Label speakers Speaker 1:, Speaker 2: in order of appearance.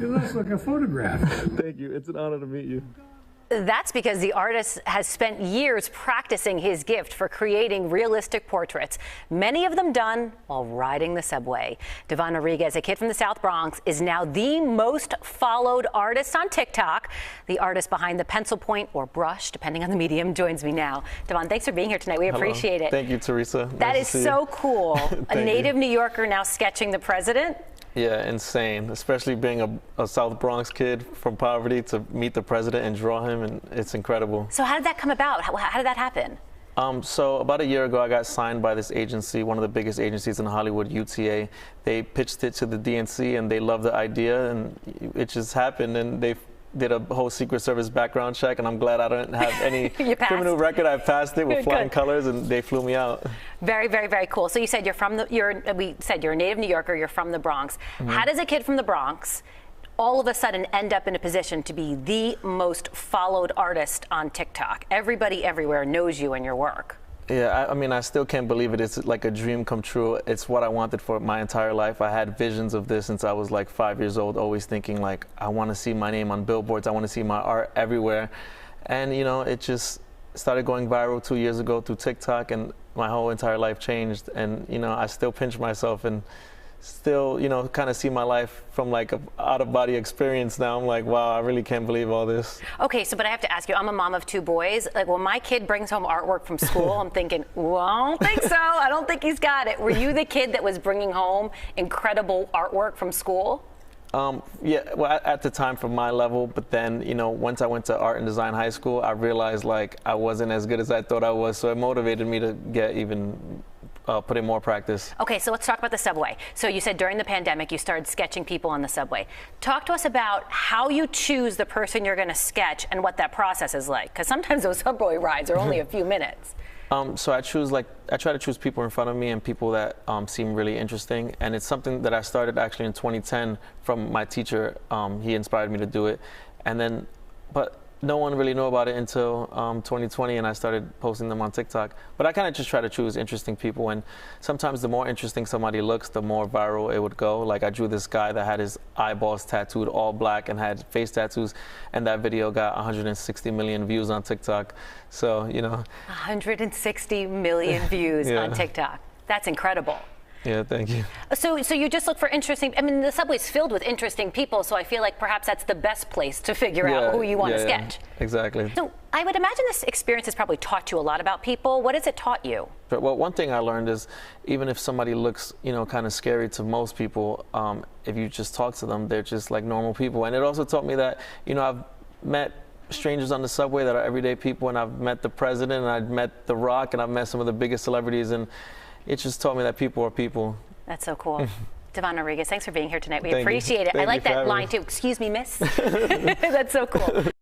Speaker 1: It looks like a photograph.
Speaker 2: Thank you. It's an honor to meet you.
Speaker 3: That's because the artist has spent years practicing his gift for creating realistic portraits, many of them done while riding the subway. Devon Rodriguez, a kid from the South Bronx, is now the most followed artist on TikTok. The artist behind the pencil point or brush, depending on the medium, joins me now. Devon, thanks for being here tonight. We appreciate it.
Speaker 2: Thank you, Teresa.
Speaker 3: That is so cool. A native New Yorker now sketching the president.
Speaker 2: Yeah, insane, especially being a South Bronx kid from poverty to meet the president and draw him, and it's incredible.
Speaker 3: So how did that come about? How did that happen?
Speaker 2: So about a year ago, I got signed by this agency, one of the biggest agencies in Hollywood, UTA. They pitched it to the DNC, and they loved the idea, and it just happened, and they did a whole Secret Service background check, and I'm glad I don't have any criminal record. I passed it with flying colors, and they flew me out.
Speaker 3: Very, very, very cool. So you said we said you're a native New Yorker, you're from the Bronx. How does a kid from the Bronx all of a sudden end up in a position to be the most followed artist on TikTok? Everybody everywhere knows you and your work.
Speaker 2: Yeah, I mean, I still can't believe it. It's like a dream come true. It's what I wanted for my entire life. I had visions of this since I was like 5 years old, always thinking like, I want to see my name on billboards. I want to see my art everywhere. And, you know, it just started going viral 2 years ago through TikTok, and my whole entire life changed. And, you know, I still pinch myself and still, you know, kind of see my life from like an out-of-body experience now. I'm like, wow, I really can't believe all this.
Speaker 3: Okay, so but I have to ask you, I'm a mom of 2 boys. Like when my kid brings home artwork from school, I'm thinking, well, I don't think so. I don't think he's got it. Were you the kid that was bringing home incredible artwork from school?
Speaker 2: Yeah, well, at the time from my level, but then, you know, once I went to art and design high school, I realized like I wasn't as good as I thought I was. So it motivated me to get even put in more practice.
Speaker 3: Okay, so let's talk about the subway. So you said during the pandemic you started sketching people on the subway. Talk to us about how you choose the person you're going to sketch and what that process is like, because sometimes those subway rides are only a few minutes.
Speaker 2: So I try to choose people in front of me and people that seem really interesting, and it's something that I started actually in 2010 from my teacher. He inspired me to do it, and then, but no one really knew about it until 2020, and I started posting them on TikTok. But I kind of just try to choose interesting people, and sometimes the more interesting somebody looks, the more viral it would go. Like I drew this guy that had his eyeballs tattooed all black and had face tattoos, and that video got 160 million views on TikTok. So, you know.
Speaker 3: 160 million views on TikTok. That's incredible.
Speaker 2: Yeah, thank you.
Speaker 3: So you just look for interesting, I mean, the subway's filled with interesting people, so I feel like perhaps that's the best place to figure out who you want to sketch.
Speaker 2: Exactly.
Speaker 3: So I would imagine this experience has probably taught you a lot about people. What has it taught you?
Speaker 2: Well, one thing I learned is even if somebody looks, you know, kind of scary to most people, if you just talk to them, they're just like normal people. And it also taught me that, you know, I've met strangers on the subway that are everyday people, and I've met the president, and I've met The Rock, and I've met some of the biggest celebrities, and it just taught me that people are people.
Speaker 3: That's so cool. Devon Rodriguez, thanks for being here tonight. We
Speaker 2: Thank
Speaker 3: appreciate it.
Speaker 2: Thank
Speaker 3: I like that line
Speaker 2: me.
Speaker 3: too. Excuse me, miss. That's so cool.